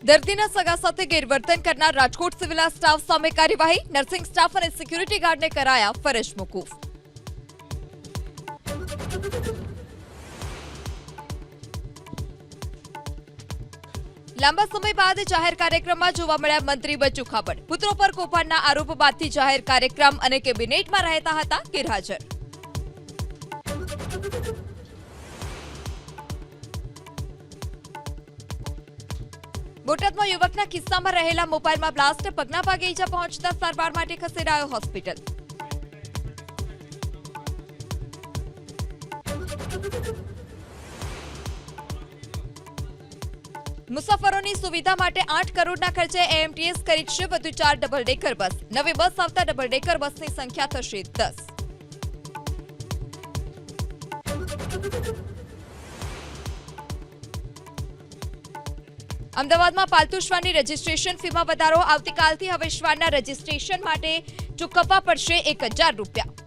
દર્દીના સગા સાથે ગેરવર્તન કરનાર રાજકોટ સિવિલના સ્ટાફ સામે કાર્યવાહી. નર્સિંગ સ્ટાફ અને સિક્યુરિટી ગાર્ડને કરાયા ફરજ મોકૂફ. લાંબા સમય બાદ જાહેર કાર્યક્રમમાં જોવા મળ્યા મંત્રી બચ્ચુ ખાબડ. પુત્રો પર કૌભાંડના આરોપ બાદથી જાહેર કાર્યક્રમ અને કેબિનેટમાં રહેતા હતા ગેરહાજર. બોટાદમાં યુવકના ખિસ્સામાં રહેલા મોબાઈલમાં બ્લાસ્ટ. પગના ભાગે ઈજા પહોંચતા સારવાર માટે ખસેડાયો હોસ્પિટલ. મુસાફરોની સુવિધા માટે 8 કરોડના ખર્ચે એએમટીએસ ખરીદશે વધુ 4 ડબલ ડેકર બસ. નવી બસ આવતા ડબલ ડેકર બસની સંખ્યા થશે 10. અમદાવાદમાં પાલતુ શ્વાનની રજીસ્ટ્રેશન ફીમાં વધારો. આવતીકાલથી હવે શ્વાનના રજીસ્ટ્રેશન માટે ચૂકવવા પડશે ₹1000.